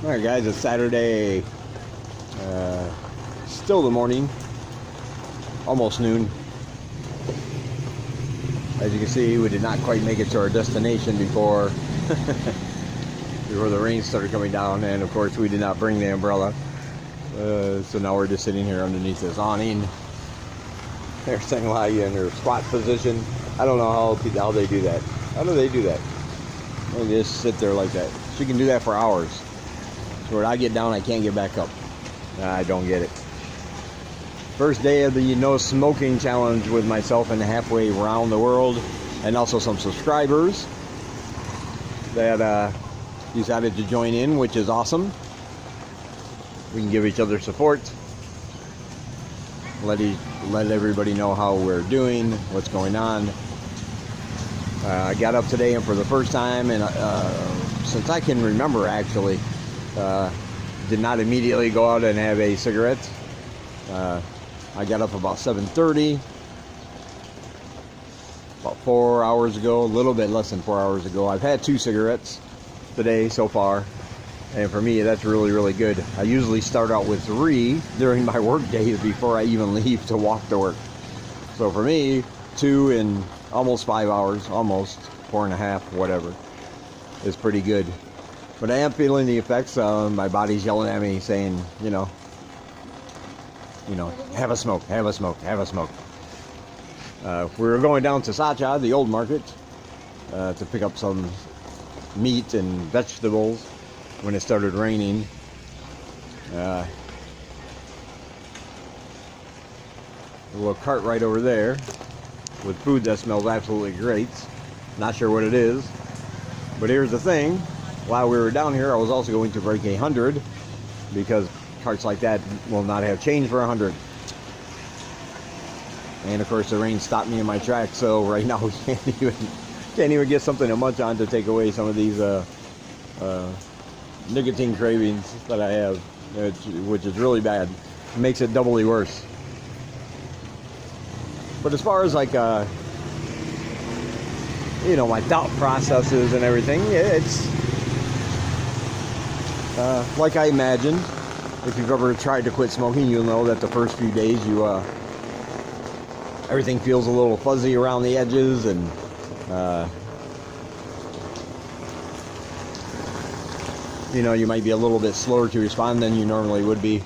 Alright guys, it's Saturday, still the morning, almost noon. As you can see, we did not quite make it to our destination before the rain started coming down, and of course we did not bring the umbrella. So now we're just sitting here underneath this awning. They're saying lie in their squat position. I don't know how they do that. How do they do that? They just sit there like that. She can do that for hours. So when I get down, I can't get back up. I don't get it. First day of the no smoking challenge with myself and halfway around the world, and also some subscribers that decided to join in, which is awesome. We can give each other support. Let everybody know how we're doing, what's going on. I got up today, and for the first time, and since I can remember, actually, did not immediately go out and have a cigarette. I got up about 7:30, about 4 hours ago, a little bit less than 4 hours ago. I've had 2 cigarettes today so far, and for me, that's really, really good. I usually start out with 3 during my work days before I even leave to walk to work. So for me, 2 in almost 5 hours, almost 4.5, whatever, is pretty good. But I am feeling the effects. My body's yelling at me saying, you know, have a smoke, have a smoke, have a smoke. We were going down to Sacha, the old market, to pick up some meat and vegetables when it started raining. A little cart right over there with food that smells absolutely great. Not sure what it is, but here's the thing. While we were down here, I was also going to break 100, because carts like that will not have change for 100. And of course the rain stopped me in my tracks, so right now we can't even get something to munch on to take away some of these nicotine cravings that I have, which is really bad. It makes it doubly worse. But as far as like my thought processes and everything, it's like I imagined. If you've ever tried to quit smoking, you'll know that the first few days everything feels a little fuzzy around the edges, and you might be a little bit slower to respond than you normally would be.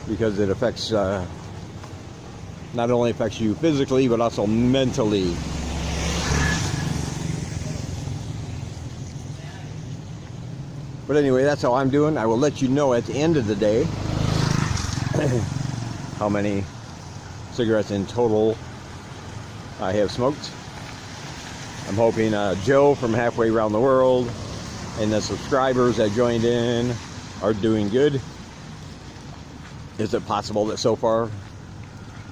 Because it affects, not only affects you physically, but also mentally. But anyway, that's how I'm doing. I will let you know at the end of the day how many cigarettes in total I have smoked. I'm hoping Joe from halfway around the world and the subscribers that joined in are doing good. Is it possible that so far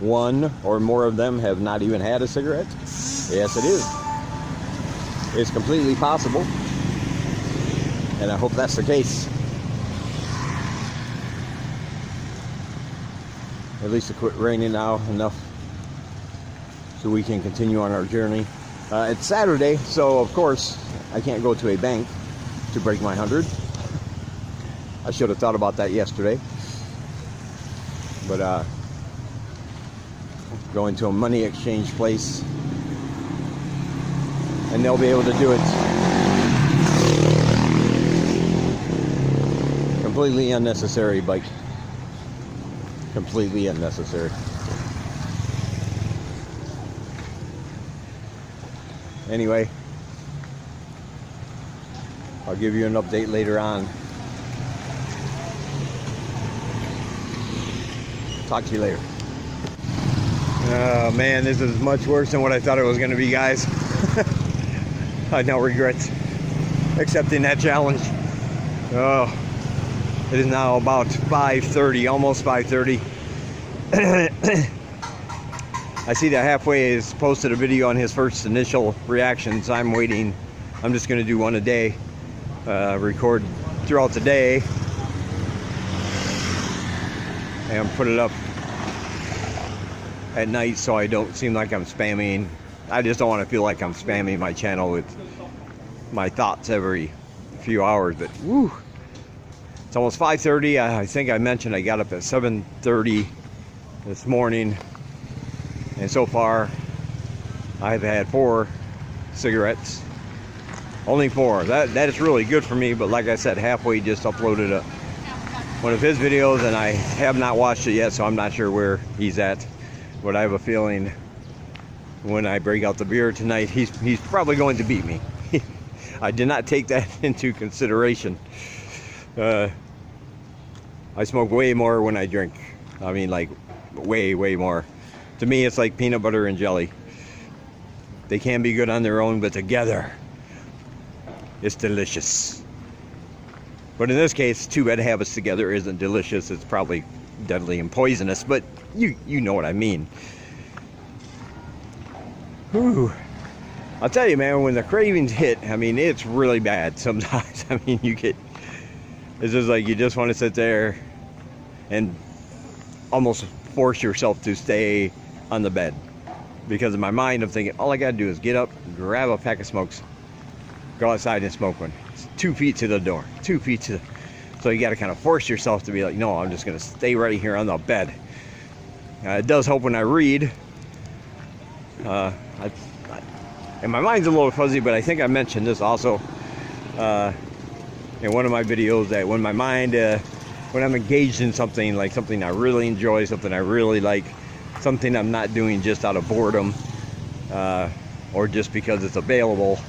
one or more of them have not even had a cigarette? Yes, it is. It's completely possible. And I hope that's the case. At least it quit raining now enough so we can continue on our journey. It's Saturday, so of course I can't go to a bank to break my 100. I should have thought about that yesterday. But going to a money exchange place, and they'll be able to do it. Completely unnecessary bike. Completely unnecessary. Anyway, I'll give you an update later on. Talk to you later. Oh man, this is much worse than what I thought it was going to be, guys. I now regret accepting that challenge. Oh. It is now about 5:30, almost 5:30. I see that Halfway has posted a video on his first initial reactions. I'm waiting. I'm just going to do one a day. Record throughout the day and put it up at night so I don't seem like I'm spamming I just don't want to feel like I'm spamming my channel with my thoughts every few hours. But woo, it's almost 5:30. I think I mentioned I got up at 7:30 this morning, and so far I've had 4 cigarettes. Only 4. That is really good for me. But like I said, Halfway just uploaded one of his videos, and I have not watched it yet, so I'm not sure where he's at. But I have a feeling when I break out the beer tonight, he's probably going to beat me. I did not take that into consideration. I smoke way more when I drink. I mean, like way more. To me, it's like peanut butter and jelly. They can be good on their own, but together, it's delicious. But in this case, 2 bad habits together isn't delicious. It's probably deadly and poisonous, but you know what I mean. Whew. I'll tell you, man, when the cravings hit, I mean, it's really bad sometimes. I mean, it's just like you just want to sit there and almost force yourself to stay on the bed. Because in my mind, I'm thinking, all I gotta do is get up, grab a pack of smokes, go outside and smoke one. It's 2 feet to the door, 2 feet to the... So you gotta kind of force yourself to be like, no, I'm just gonna stay right here on the bed. It does help when I read. And my mind's a little fuzzy, but I think I mentioned this also in one of my videos, that when my mind, when I'm engaged in something, like something I really enjoy, something I really like, something I'm not doing just out of boredom or just because it's available,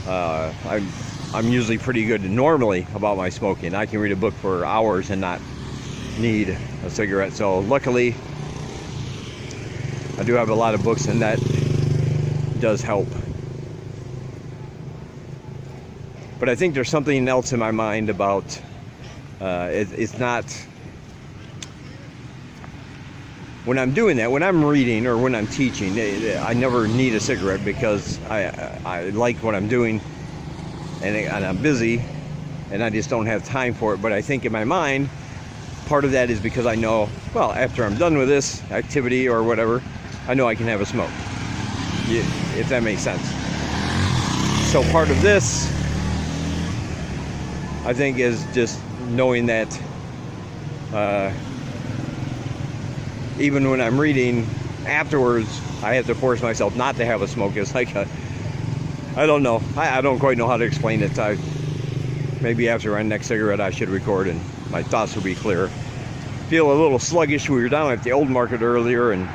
I'm usually pretty good normally about my smoking. I can read a book for hours and not need a cigarette. So luckily, I do have a lot of books, and that does help. But I think there's something else in my mind about it's not when I'm doing that, when I'm reading or when I'm teaching, I never need a cigarette because I like what I'm doing, and I'm busy and I just don't have time for it. But I think in my mind, part of that is because I know, well, after I'm done with this activity or whatever, I know I can have a smoke, if that makes sense. So part of this, I think, is just knowing that even when I'm reading, afterwards I have to force myself not to have a smoke. It's like I don't know. I don't quite know how to explain it. Maybe after my next cigarette I should record and my thoughts will be clearer. Feel a little sluggish. We were down at the old market earlier, and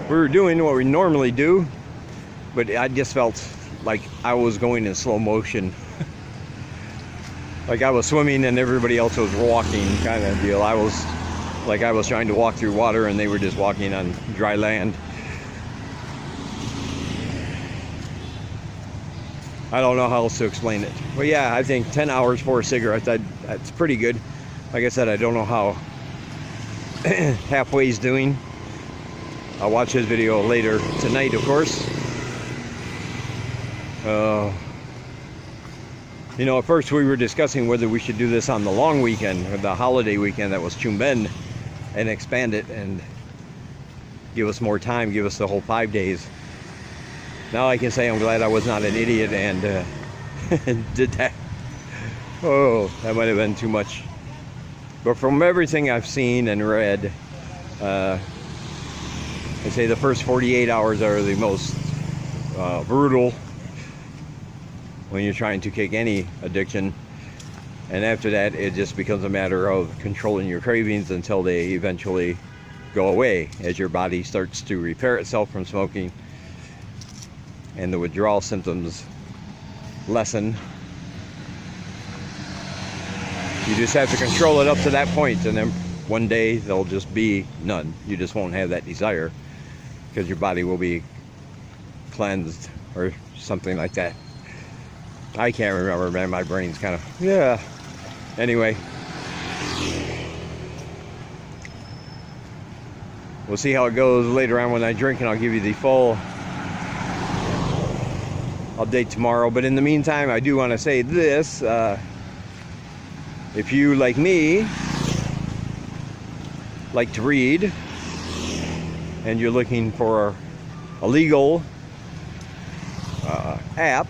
we were doing what we normally do, but I just felt like I was going in slow motion. Like I was swimming and everybody else was walking, kind of deal. I was trying to walk through water and they were just walking on dry land. I don't know how else to explain it. But yeah, I think 10 hours for a cigarette, that's pretty good. Like I said, I don't know how Halfway's doing. I'll watch his video later tonight, of course. You know, at first we were discussing whether we should do this on the long weekend, or the holiday weekend that was Chumben, and expand it and give us more time, give us the whole 5 days. Now I can say I'm glad I was not an idiot and did that. Oh, that might have been too much. But from everything I've seen and read, I say the first 48 hours are the most brutal when you're trying to kick any addiction, and after that it just becomes a matter of controlling your cravings until they eventually go away as your body starts to repair itself from smoking and the withdrawal symptoms lessen. You just have to control it up to that point, and then one day there'll just be none. You just won't have that desire because your body will be cleansed or something like that. I can't remember, man. My brain's kind of, yeah. Anyway, we'll see how it goes later on when I drink, and I'll give you the full update tomorrow. But in the meantime, I do want to say this. If you, like me, like to read, and you're looking for a legal app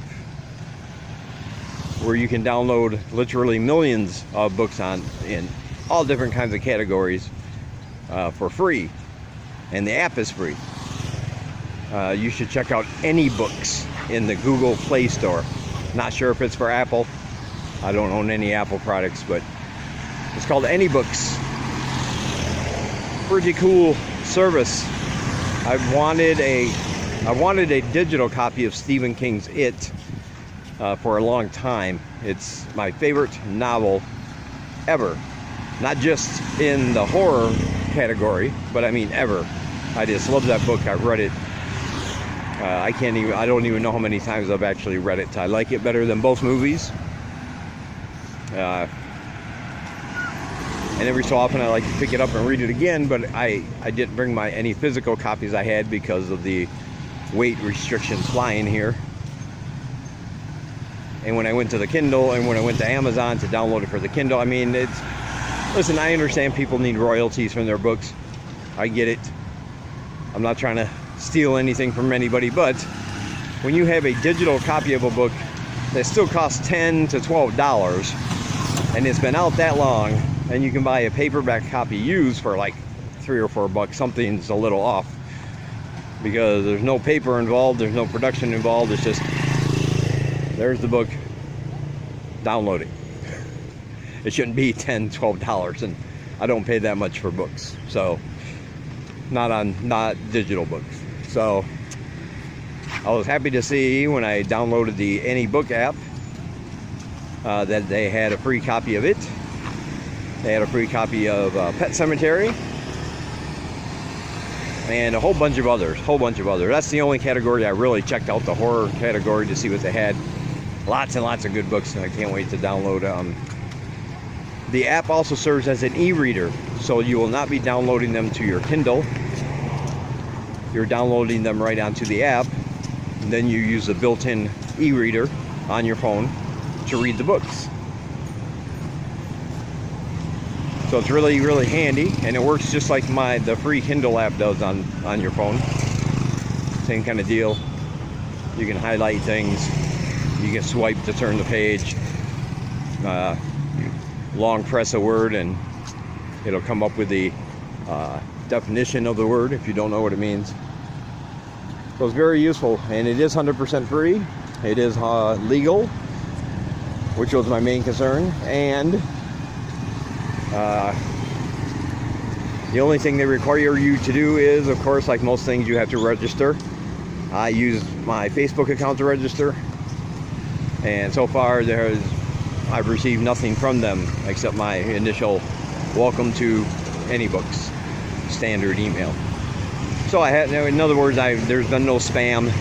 where you can download literally millions of books in all different kinds of categories for free, and the app is free. You should check out AnyBooks in the Google Play Store. Not sure if it's for Apple. I don't own any Apple products, but it's called AnyBooks. Pretty cool service. I wanted a digital copy of Stephen King's It for a long time. It's my favorite novel ever. Not just in the horror category, but I mean ever. I just love that book. I've read it. I don't even know how many times I've actually read it. I like it better than both movies. And every so often I like to pick it up and read it again, but I didn't bring any physical copies I had because of the weight restrictions flying here. And when I went to the Kindle and when I went to Amazon to download it for the Kindle, I mean, listen, I understand people need royalties from their books. I get it. I'm not trying to steal anything from anybody, but when you have a digital copy of a book that still costs $10 to $12 and it's been out that long, and you can buy a paperback copy used for like $3 or $4, something's a little off, because there's no paper involved, there's no production involved. It's just, there's the book, download it. It shouldn't be $10, $12, and I don't pay that much for books, so not digital books. So I was happy to see when I downloaded the AnyBook app that they had a free copy of it. They had a free copy of Pet Sematary and a whole bunch of others. That's the only category I really checked out, the horror category, to see what they had. Lots and lots of good books, and I can't wait to download. The app also serves as an e-reader, so you will not be downloading them to your Kindle. You're downloading them right onto the app, and then you use the built-in e-reader on your phone to read the books. So it's really, really handy, and it works just like the free Kindle app does on your phone. Same kind of deal. You can highlight things. You can swipe to turn the page. Long press a word, and it'll come up with the definition of the word if you don't know what it means. So it's very useful, and it is 100% free. It is legal, which was my main concern, and the only thing they require you to do is, of course, like most things, you have to register. I use my Facebook account to register, and so far I've received nothing from them except my initial welcome to AnyBooks standard email. So in other words, there's been no spam,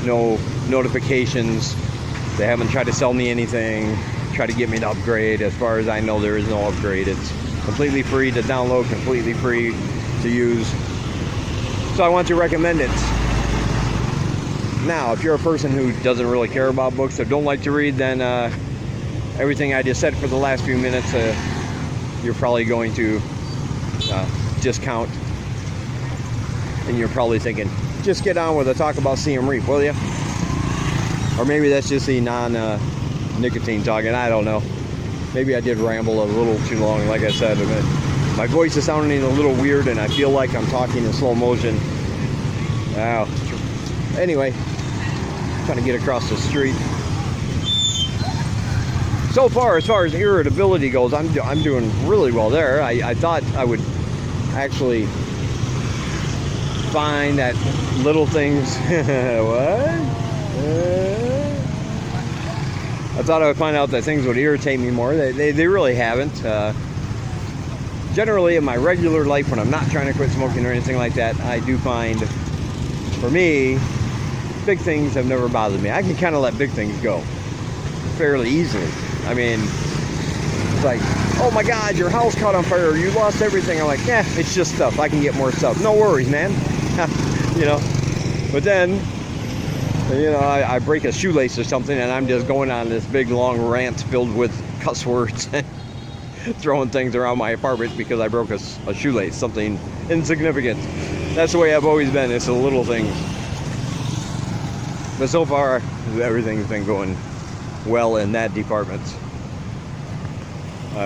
no notifications. They haven't tried to sell me anything, try to get me to upgrade. As far as I know, there is no upgrade. It's completely free to download, completely free to use. So I want to recommend it. Now, if you're a person who doesn't really care about books or don't like to read, then everything I just said for the last few minutes, you're probably going to discount. And you're probably thinking, just get on with the talk about Siem Reap, will you? Or maybe that's just the non-nicotine talking, I don't know. Maybe I did ramble a little too long, like I said. My voice is sounding a little weird, and I feel like I'm talking in slow motion. Wow. Anyway, trying to get across the street. So far, as irritability goes, I'm doing really well there. I thought I would actually find that little things. I thought I would find out that things would irritate me more. They really haven't. Generally, in my regular life, when I'm not trying to quit smoking or anything like that, I do find, for me, big things have never bothered me. I can kind of let big things go fairly easily. I mean, it's like, oh my God, your house caught on fire, you lost everything. I'm like, yeah, it's just stuff. I can get more stuff. No worries, man. You know. But then, you know, I break a shoelace or something, and I'm just going on this big long rant filled with cuss words and throwing things around my apartment because I broke a shoelace, something insignificant. That's the way I've always been. It's the little things. But so far, everything's been going well in that department.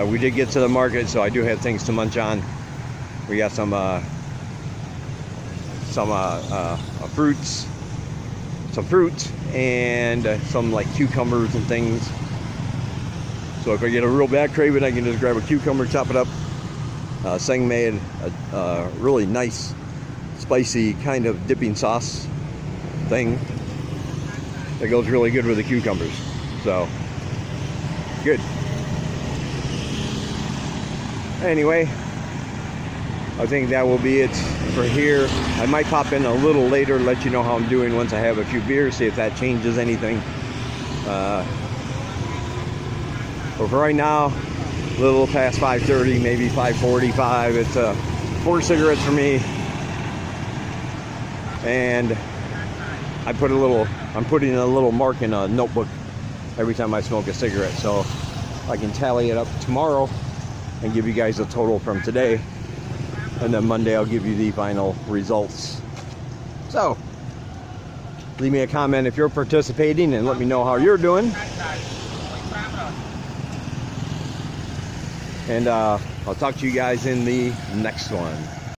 We did get to the market, so I do have things to munch on. We got some fruits, and some like cucumbers and things. So if I get a real bad craving, I can just grab a cucumber, chop it up. Seng made a really nice, spicy kind of dipping sauce thing that goes really good with the cucumbers. So, good. Anyway, I think that will be it for here. I might pop in a little later, let you know how I'm doing once I have a few beers, see if that changes anything. But for right now, a little past 5:30, maybe 5:45. It's 4 cigarettes for me, and I'm putting a little mark in a notebook every time I smoke a cigarette, so I can tally it up tomorrow and give you guys a total from today, and then Monday I'll give you the final results. So leave me a comment if you're participating and let me know how you're doing, and I'll talk to you guys in the next one.